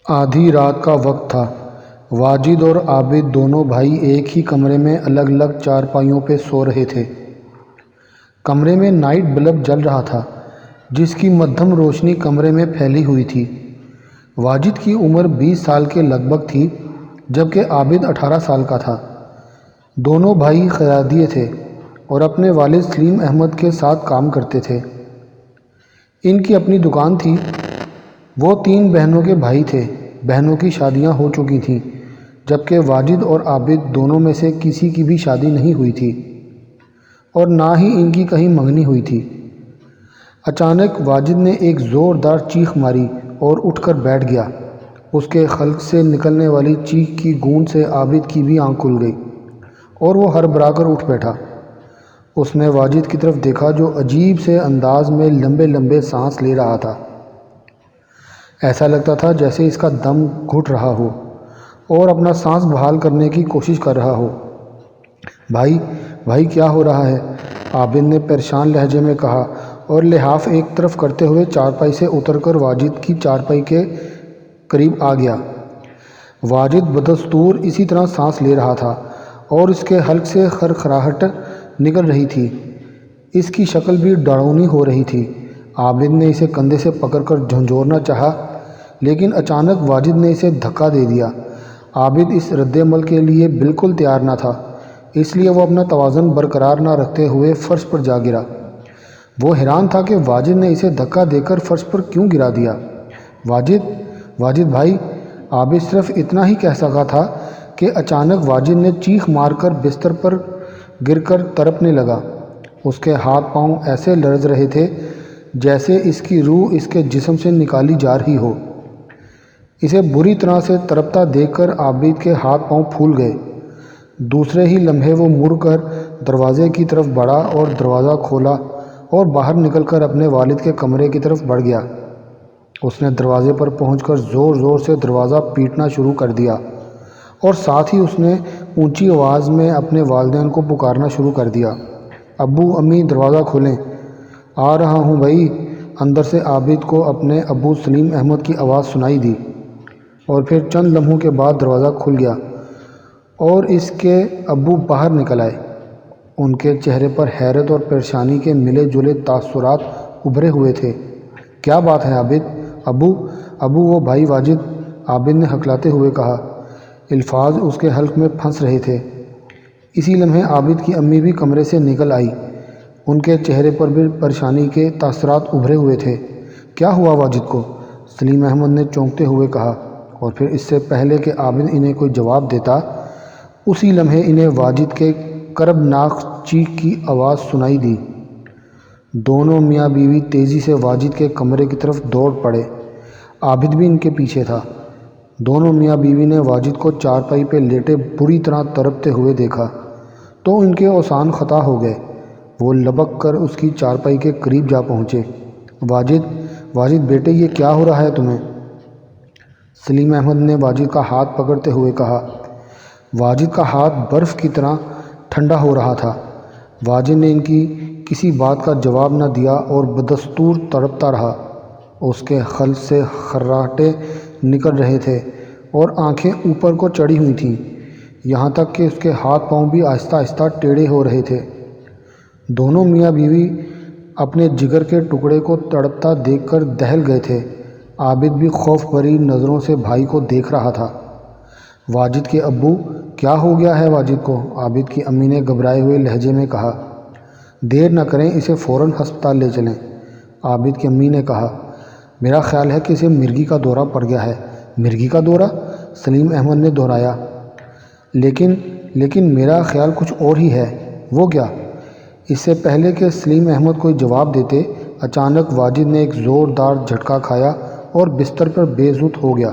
آدھی رات کا وقت تھا۔ واجد اور عابد دونوں بھائی ایک ہی کمرے میں الگ الگ چارپائیوں پہ سو رہے تھے۔ کمرے میں نائٹ بلب جل رہا تھا جس کی مدھم روشنی کمرے میں پھیلی ہوئی تھی۔ واجد کی عمر 20 سال کے لگ بھگ تھی جبکہ عابد 18 سال کا تھا۔ دونوں بھائی قیادی تھے اور اپنے والد سلیم احمد کے ساتھ کام کرتے تھے۔ ان کی اپنی دکان تھی۔ وہ 3 بہنوں کے بھائی تھے۔ بہنوں کی شادیاں ہو چکی تھیں جبکہ واجد اور عابد دونوں میں سے کسی کی بھی شادی نہیں ہوئی تھی اور نہ ہی ان کی کہیں منگنی ہوئی تھی۔ اچانک واجد نے ایک زوردار چیخ ماری اور اٹھ کر بیٹھ گیا۔ اس کے حلق سے نکلنے والی چیخ کی گونج سے عابد کی بھی آنکھ کھل گئی اور وہ ہڑبڑا کر اٹھ بیٹھا۔ اس نے واجد کی طرف دیکھا جو عجیب سے انداز میں لمبے لمبے سانس لے رہا تھا۔ ایسا لگتا تھا جیسے اس کا دم گھٹ رہا ہو اور اپنا سانس بحال کرنے کی کوشش کر رہا ہو۔ بھائی کیا ہو رہا ہے؟ عابد نے پریشان لہجے میں کہا اور لحاف ایک طرف کرتے ہوئے چارپائی سے اتر کر واجد کی چارپائی کے قریب آ گیا۔ واجد بدستور اسی طرح سانس لے رہا تھا اور اس کے حلق سے خرخراہٹ نکل رہی تھی۔ اس کی شکل بھی ڈراؤنی ہو رہی تھی۔ عابد نے اسے کندھے سے پکڑ کر جھنجھوڑنا چاہا لیکن اچانک واجد نے اسے دھکا دے دیا۔ عابد اس رد عمل کے لیے بالکل تیار نہ تھا، اس لیے وہ اپنا توازن برقرار نہ رکھتے ہوئے فرش پر جا گرا۔ وہ حیران تھا کہ واجد نے اسے دھکا دے کر فرش پر کیوں گرا دیا۔ واجد بھائی، عابد صرف اتنا ہی کہہ سکا تھا کہ اچانک واجد نے چیخ مار کر بستر پر گر کر تڑپنے لگا۔ اس کے ہاتھ پاؤں ایسے لرز رہے تھے جیسے اس کی روح اس کے جسم سے نکالی جا رہی ہو۔ اسے بری طرح سے تڑپتا دیکھ کر عابد کے ہاتھ پاؤں پھول گئے۔ دوسرے ہی لمحے وہ مڑ کر دروازے کی طرف بڑھا اور دروازہ کھولا اور باہر نکل کر اپنے والد کے کمرے کی طرف بڑھ گیا۔ اس نے دروازے پر پہنچ کر زور زور سے دروازہ پیٹنا شروع کر دیا اور ساتھ ہی اس نے اونچی آواز میں اپنے والدین کو پکارنا شروع کر دیا۔ ابو، امی، دروازہ کھولیں، آ رہا ہوں بھائی۔ اندر سے عابد کو اپنے ابو سلیم احمد کی آواز سنائی دی اور پھر چند لمحوں کے بعد دروازہ کھل گیا اور اس کے ابو باہر نکل آئے۔ ان کے چہرے پر حیرت اور پریشانی کے ملے جلے تاثرات ابھرے ہوئے تھے۔ کیا بات ہے عابد؟ ابو وہ بھائی واجد، عابد نے ہکلاتے ہوئے کہا۔ الفاظ اس کے حلق میں پھنس رہے تھے۔ اسی لمحے عابد کی امی بھی کمرے سے نکل آئی۔ ان کے چہرے پر بھی پریشانی کے تاثرات ابھرے ہوئے تھے۔ کیا ہوا واجد کو؟ سلیم احمد نے چونکتے ہوئے کہا اور پھر اس سے پہلے کہ عابد انہیں کوئی جواب دیتا، اسی لمحے انہیں واجد کے کربناک چیخ کی آواز سنائی دی۔ دونوں میاں بیوی تیزی سے واجد کے کمرے کی طرف دوڑ پڑے۔ عابد بھی ان کے پیچھے تھا۔ دونوں میاں بیوی نے واجد کو چارپائی پہ لیٹے بری طرح تڑپتے ہوئے دیکھا تو ان کے اوسان خطا ہو گئے۔ وہ لبک کر اس کی چارپائی کے قریب جا پہنچے۔ واجد بیٹے، یہ کیا ہو رہا ہے تمہیں؟ سلیم احمد نے واجد کا ہاتھ پکڑتے ہوئے کہا۔ واجد کا ہاتھ برف کی طرح ٹھنڈا ہو رہا تھا۔ واجد نے ان کی کسی بات کا جواب نہ دیا اور بدستور تڑپتا رہا۔ اس کے حلق سے خراٹے نکل رہے تھے اور آنکھیں اوپر کو چڑھی ہوئی تھیں، یہاں تک کہ اس کے ہاتھ پاؤں بھی آہستہ آہستہ ٹیڑھے ہو رہے تھے۔ دونوں میاں بیوی اپنے جگر کے ٹکڑے کو تڑپتا دیکھ کر دہل گئے تھے۔ عابد بھی خوف بھری نظروں سے بھائی کو دیکھ رہا تھا۔ واجد کے ابو، کیا ہو گیا ہے واجد کو؟ عابد کی امی نے گھبرائے ہوئے لہجے میں کہا۔ دیر نہ کریں، اسے فوراً ہسپتال لے چلیں، عابد کی امی نے کہا۔ میرا خیال ہے کہ اسے مرگی کا دورہ پڑ گیا ہے۔ مرگی کا دورہ؟ سلیم احمد نے دہرایا۔ لیکن میرا خیال کچھ اور ہی ہے۔ وہ کیا؟ اس سے پہلے کہ سلیم احمد کوئی جواب دیتے، اچانک واجد نے ایک زوردار جھٹکا کھایا اور بستر پر بے زوت ہو گیا۔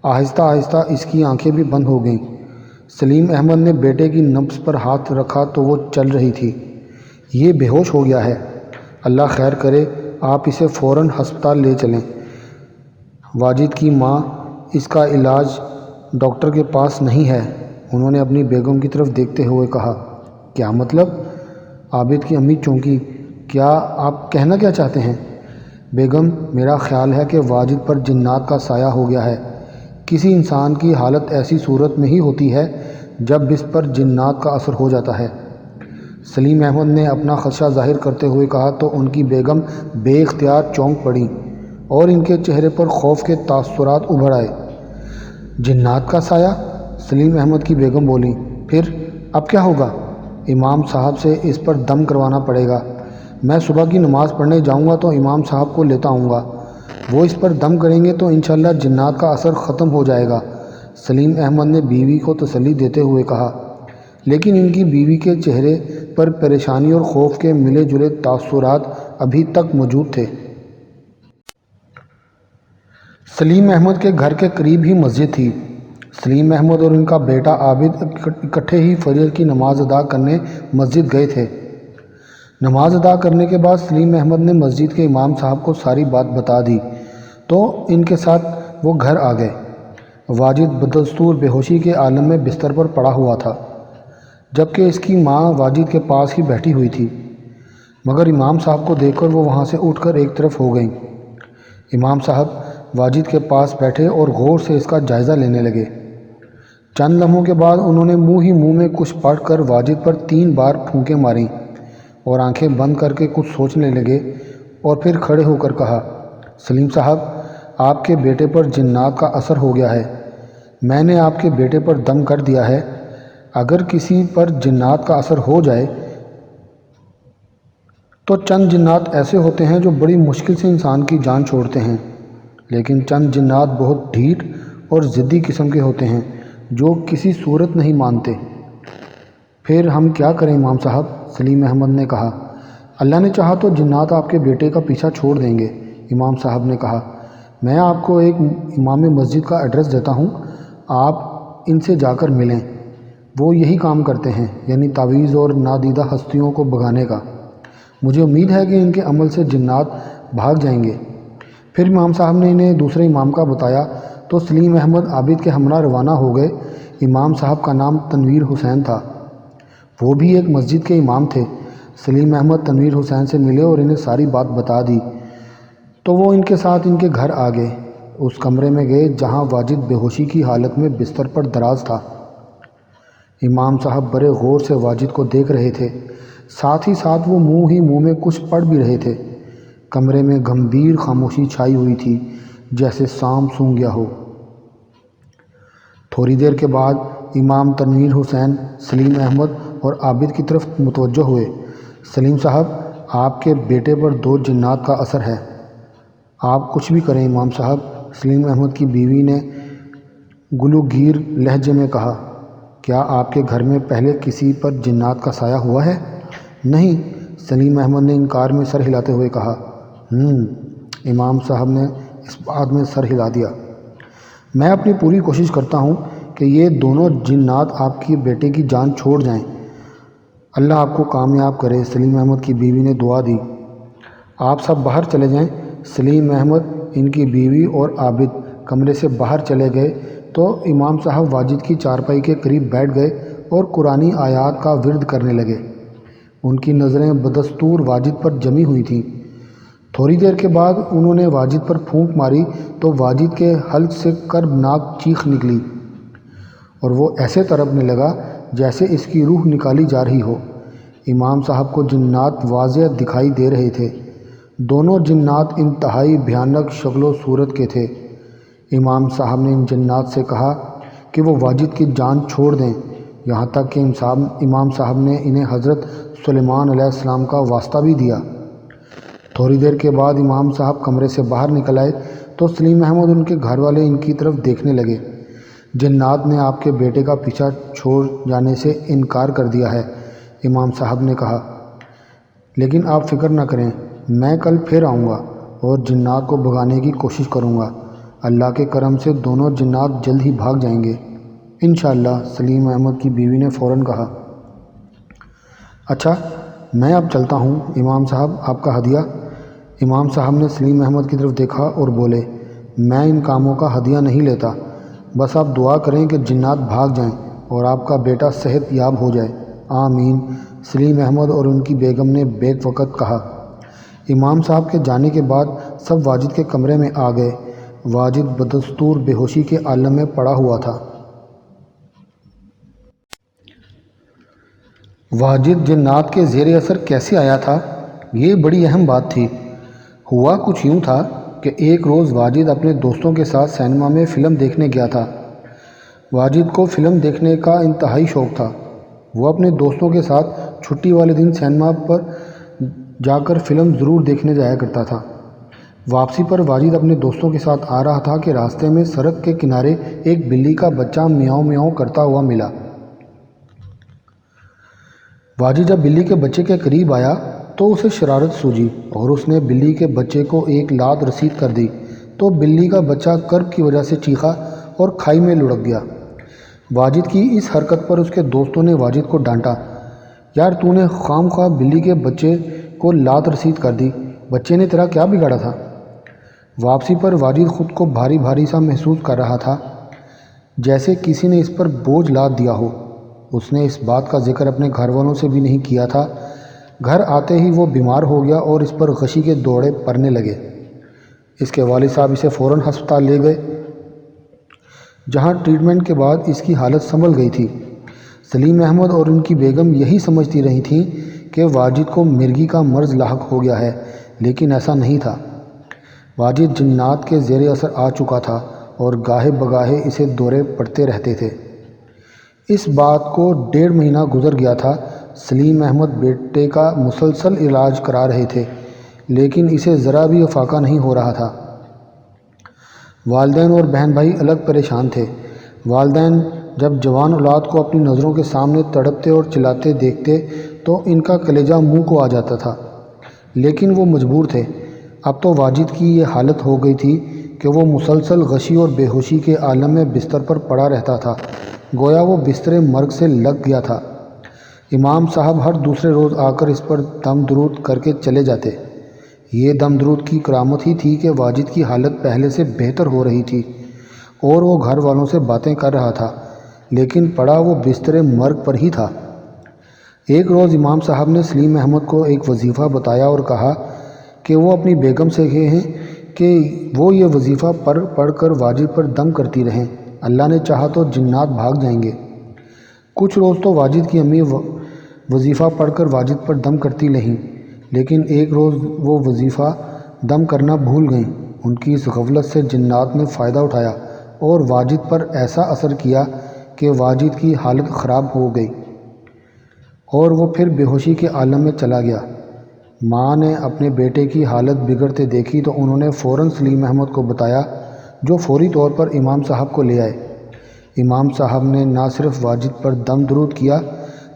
آہستہ آہستہ اس کی آنکھیں بھی بند ہو گئیں۔ سلیم احمد نے بیٹے کی نبض پر ہاتھ رکھا تو وہ چل رہی تھی۔ یہ بے ہوش ہو گیا ہے، اللہ خیر کرے، آپ اسے فوراً ہسپتال لے چلیں۔ واجد کی ماں، اس کا علاج ڈاکٹر کے پاس نہیں ہے، انہوں نے اپنی بیگم کی طرف دیکھتے ہوئے کہا۔ کیا مطلب؟ عابد کی امی چونکی۔ کیا آپ کہنا کیا چاہتے ہیں؟ بیگم، میرا خیال ہے کہ واجد پر جنات کا سایہ ہو گیا ہے۔ کسی انسان کی حالت ایسی صورت میں ہی ہوتی ہے جب اس پر جنات کا اثر ہو جاتا ہے۔ سلیم احمد نے اپنا خدشہ ظاہر کرتے ہوئے کہا تو ان کی بیگم بے اختیار چونک پڑیں اور ان کے چہرے پر خوف کے تاثرات ابھر آئے۔ جنات کا سایہ؟ سلیم احمد کی بیگم بولیں، پھر اب کیا ہوگا؟ امام صاحب سے اس پر دم کروانا پڑے گا۔ میں صبح کی نماز پڑھنے جاؤں گا تو امام صاحب کو لیتا آؤں گا، وہ اس پر دم کریں گے تو انشاءاللہ جنات کا اثر ختم ہو جائے گا۔ سلیم احمد نے بیوی کو تسلی دیتے ہوئے کہا، لیکن ان کی بیوی کے چہرے پر پریشانی اور خوف کے ملے جلے تاثرات ابھی تک موجود تھے۔ سلیم احمد کے گھر کے قریب ہی مسجد تھی۔ سلیم احمد اور ان کا بیٹا عابد اکٹھے ہی فجر کی نماز ادا کرنے مسجد گئے تھے۔ نماز ادا کرنے کے بعد سلیم احمد نے مسجد کے امام صاحب کو ساری بات بتا دی تو ان کے ساتھ وہ گھر آ گئے۔ واجد بدستور بے ہوشی کے عالم میں بستر پر پڑا ہوا تھا، جبکہ اس کی ماں واجد کے پاس ہی بیٹھی ہوئی تھی، مگر امام صاحب کو دیکھ کر وہ وہاں سے اٹھ کر ایک طرف ہو گئیں۔ امام صاحب واجد کے پاس بیٹھے اور غور سے اس کا جائزہ لینے لگے۔ چند لمحوں کے بعد انہوں نے منہ میں کچھ پڑھ کر واجد پر 3 بار پھونکیں ماریں اور آنکھیں بند کر کے کچھ سوچنے لگے اور پھر کھڑے ہو کر کہا، سلیم صاحب، آپ کے بیٹے پر جنات کا اثر ہو گیا ہے۔ میں نے آپ کے بیٹے پر دم کر دیا ہے۔ اگر کسی پر جنات کا اثر ہو جائے تو چند جنات ایسے ہوتے ہیں جو بڑی مشکل سے انسان کی جان چھوڑتے ہیں، لیکن چند جنات بہت ڈھیٹ اور ضدی قسم کے ہوتے ہیں جو کسی صورت نہیں مانتے۔ پھر ہم کیا کریں امام صاحب؟ سلیم احمد نے کہا، اللہ نے چاہا تو جنات آپ کے بیٹے کا پیچھا چھوڑ دیں گے۔ امام صاحب نے کہا، میں آپ کو ایک امام مسجد کا ایڈریس دیتا ہوں، آپ ان سے جا کر ملیں، وہ یہی کام کرتے ہیں، یعنی تعویذ اور نادیدہ ہستیوں کو بھگانے کا۔ مجھے امید ہے کہ ان کے عمل سے جنات بھاگ جائیں گے۔ پھر امام صاحب نے انہیں دوسرے امام کا بتایا تو سلیم احمد عابد کے ہمراہ روانہ ہو گئے۔ امام صاحب کا نام تنویر حسین تھا، وہ بھی ایک مسجد کے امام تھے۔ سلیم احمد تنویر حسین سے ملے اور انہیں ساری بات بتا دی تو وہ ان کے ساتھ ان کے گھر آ گئے۔ اس کمرے میں گئے جہاں واجد بے ہوشی کی حالت میں بستر پر دراز تھا۔ امام صاحب بڑے غور سے واجد کو دیکھ رہے تھے، ساتھ ہی ساتھ وہ منہ میں کچھ پڑھ بھی رہے تھے۔ کمرے میں گمبھیر خاموشی چھائی ہوئی تھی، جیسے سانپ سونگ گیا ہو۔ تھوڑی دیر کے بعد امام تنویر حسین سلیم احمد اور عابد کی طرف متوجہ ہوئے۔ سلیم صاحب، آپ کے بیٹے پر 2 جنات کا اثر ہے، آپ کچھ بھی کریں امام صاحب۔ سلیم احمد کی بیوی نے گلوگیر لہجے میں کہا، کیا آپ کے گھر میں پہلے کسی پر جنات کا سایہ ہوا ہے؟ نہیں، سلیم احمد نے انکار میں سر ہلاتے ہوئے کہا۔ امام صاحب نے اس بات میں سر ہلا دیا۔ میں اپنی پوری کوشش کرتا ہوں کہ یہ دونوں جنات آپ کے بیٹے کی جان چھوڑ جائیں، اللہ آپ کو کامیاب کرے۔ سلیم احمد کی بیوی نے دعا دی۔ آپ سب باہر چلے جائیں۔ سلیم احمد، ان کی بیوی اور عابد کمرے سے باہر چلے گئے تو امام صاحب واجد کی چارپائی کے قریب بیٹھ گئے اور قرآنی آیات کا ورد کرنے لگے۔ ان کی نظریں بدستور واجد پر جمی ہوئی تھیں۔ تھوڑی دیر کے بعد انہوں نے واجد پر پھونک ماری تو واجد کے حلق سے کربناک چیخ نکلی اور وہ ایسے تڑپنے لگا جیسے اس کی روح نکالی جا رہی ہو۔ امام صاحب کو جنات واضح دکھائی دے رہے تھے۔ دونوں جنات انتہائی بھیانک شکل و صورت کے تھے۔ امام صاحب نے ان جنات سے کہا کہ وہ واجد کی جان چھوڑ دیں، یہاں تک کہ امام صاحب نے انہیں حضرت سلیمان علیہ السلام کا واسطہ بھی دیا۔ تھوڑی دیر کے بعد امام صاحب کمرے سے باہر نکل آئے تو سلیم احمد اور ان کے گھر والے ان کی طرف دیکھنے لگے۔ جنات نے آپ کے بیٹے کا پیچھا چھوڑ جانے سے انکار کر دیا ہے، امام صاحب نے کہا، لیکن آپ فکر نہ کریں، میں کل پھر آؤں گا اور جنات کو بھگانے کی کوشش کروں گا۔ اللہ کے کرم سے دونوں جنات جلد ہی بھاگ جائیں گے انشاءاللہ۔ سلیم احمد کی بیوی نے فوراً کہا، اچھا میں اب چلتا ہوں۔ امام صاحب، آپ کا ہدیہ؟ امام صاحب نے سلیم احمد کی طرف دیکھا اور بولے، میں ان کاموں کا ہدیہ نہیں لیتا، بس آپ دعا کریں کہ جنات بھاگ جائیں اور آپ کا بیٹا صحت یاب ہو جائے، آمین۔ سلیم احمد اور ان کی بیگم نے بیک وقت کہا۔ امام صاحب کے جانے کے بعد سب واجد کے کمرے میں آ گئے۔ واجد بدستور بے ہوشی کے عالم میں پڑا ہوا تھا۔ واجد جنات کے زیر اثر کیسے آیا تھا، یہ بڑی اہم بات تھی۔ ہوا کچھ یوں تھا کہ ایک روز واجد اپنے دوستوں کے ساتھ سینما میں فلم دیکھنے گیا تھا۔ واجد کو فلم دیکھنے کا انتہائی شوق تھا۔ وہ اپنے دوستوں کے ساتھ چھٹی والے دن سینما پر جا کر فلم ضرور دیکھنے جایا کرتا تھا۔ واپسی پر واجد اپنے دوستوں کے ساتھ آ رہا تھا کہ راستے میں سڑک کے کنارے ایک بلی کا بچہ میاؤں میاؤں کرتا ہوا ملا۔ واجد جب بلی کے بچے کے قریب آیا تو اسے شرارت سوجی اور اس نے بلی کے بچے کو ایک لات رسید کر دی تو بلی کا بچہ کرب کی وجہ سے چیخا اور کھائی میں لڑک گیا۔ واجد کی اس حرکت پر اس کے دوستوں نے واجد کو ڈانٹا، یار تو نے خام خواہ بلی کے بچے کو لات رسید کر دی، بچے نے تیرا کیا بگاڑا تھا؟ واپسی پر واجد خود کو بھاری بھاری سا محسوس کر رہا تھا، جیسے کسی نے اس پر بوجھ لاد دیا ہو۔ اس نے اس بات کا ذکر اپنے گھر والوں سے بھی نہیں کیا تھا۔ گھر آتے ہی وہ بیمار ہو گیا اور اس پر غشی کے دوڑے پڑنے لگے۔ اس کے والد صاحب اسے فوراً ہسپتال لے گئے، جہاں ٹریٹمنٹ کے بعد اس کی حالت سنبھل گئی تھی۔ سلیم احمد اور ان کی بیگم یہی سمجھتی رہی تھیں کہ واجد کو مرگی کا مرض لاحق ہو گیا ہے، لیکن ایسا نہیں تھا۔ واجد جنات کے زیر اثر آ چکا تھا اور گاہے بگاہے اسے دورے پڑتے رہتے تھے۔ اس بات کو 1.5 مہینہ گزر گیا تھا۔ سلیم احمد بیٹے کا مسلسل علاج کرا رہے تھے، لیکن اسے ذرا بھی افاقہ نہیں ہو رہا تھا۔ والدین اور بہن بھائی الگ پریشان تھے۔ والدین جب جوان اولاد کو اپنی نظروں کے سامنے تڑپتے اور چلاتے دیکھتے تو ان کا کلیجہ منہ کو آ جاتا تھا، لیکن وہ مجبور تھے۔ اب تو واجد کی یہ حالت ہو گئی تھی کہ وہ مسلسل غشی اور بے ہوشی کے عالم میں بستر پر پڑا رہتا تھا، گویا وہ بستر مرگ سے لگ گیا تھا۔ امام صاحب ہر دوسرے روز آ کر اس پر دم درود کر کے چلے جاتے۔ یہ دم درود کی کرامت ہی تھی کہ واجد کی حالت پہلے سے بہتر ہو رہی تھی اور وہ گھر والوں سے باتیں کر رہا تھا، لیکن پڑا وہ بستر مرگ پر ہی تھا۔ ایک روز امام صاحب نے سلیم احمد کو ایک وظیفہ بتایا اور کہا کہ وہ اپنی بیگم سے کہیں کہ وہ یہ وظیفہ پڑھ کر واجد پر دم کرتی رہیں، اللہ نے چاہا تو جنات بھاگ جائیں گے۔ کچھ روز تو واجد کی امی وظیفہ پڑھ کر واجد پر دم کرتی رہیں، لیکن ایک روز وہ وظیفہ دم کرنا بھول گئیں۔ ان کی اس غفلت سے جنات نے فائدہ اٹھایا اور واجد پر ایسا اثر کیا کہ واجد کی حالت خراب ہو گئی اور وہ پھر بے ہوشی کے عالم میں چلا گیا۔ ماں نے اپنے بیٹے کی حالت بگڑتے دیکھی تو انہوں نے فوراً سلیم احمد کو بتایا، جو فوری طور پر امام صاحب کو لے آئے۔ امام صاحب نے نہ صرف واجد پر دم درود کیا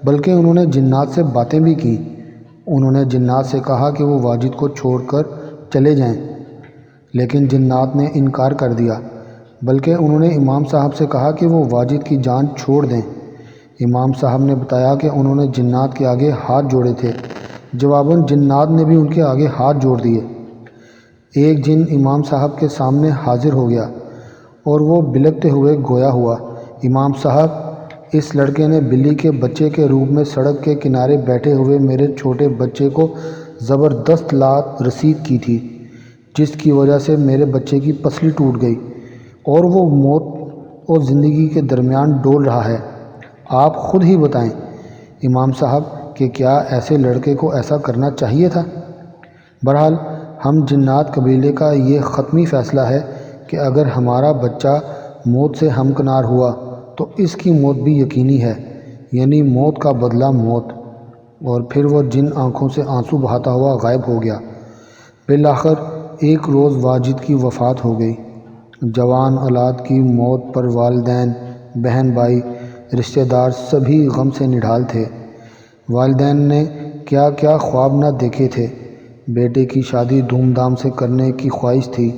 بلکہ انہوں نے جنات سے باتیں بھی کیں۔ انہوں نے جنات سے کہا کہ وہ واجد کو چھوڑ کر چلے جائیں، لیکن جنات نے انکار کر دیا، بلکہ انہوں نے امام صاحب سے کہا کہ وہ واجد کی جان چھوڑ دیں۔ امام صاحب نے بتایا کہ انہوں نے جنات کے آگے ہاتھ جوڑے تھے۔ جواباً جنات نے بھی ان کے آگے ہاتھ جوڑ دیے۔ ایک جن امام صاحب کے سامنے حاضر ہو گیا اور وہ بلکتے ہوئے گویا ہوا، امام صاحب، اس لڑکے نے بلی کے بچے کے روپ میں سڑک کے کنارے بیٹھے ہوئے میرے چھوٹے بچے کو زبردست لات رسید کی تھی، جس کی وجہ سے میرے بچے کی پسلی ٹوٹ گئی اور وہ موت اور زندگی کے درمیان ڈول رہا ہے۔ آپ خود ہی بتائیں امام صاحب کہ کیا ایسے لڑکے کو ایسا کرنا چاہیے تھا؟ بہرحال ہم جنات قبیلے کا یہ حتمی فیصلہ ہے کہ اگر ہمارا بچہ موت سے ہمکنار ہوا تو اس کی موت بھی یقینی ہے، یعنی موت کا بدلہ موت۔ اور پھر وہ جن آنکھوں سے آنسو بہاتا ہوا غائب ہو گیا۔ بالآخر ایک روز واجد کی وفات ہو گئی۔ جوان اولاد کی موت پر والدین، بہن بھائی، رشتہ دار سبھی غم سے نڈھال تھے۔ والدین نے کیا کیا خواب نہ دیکھے تھے۔ بیٹے کی شادی دھوم دھام سے کرنے کی خواہش تھی،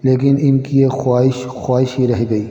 لیکن ان کی یہ خواہش ہی رہ گئی۔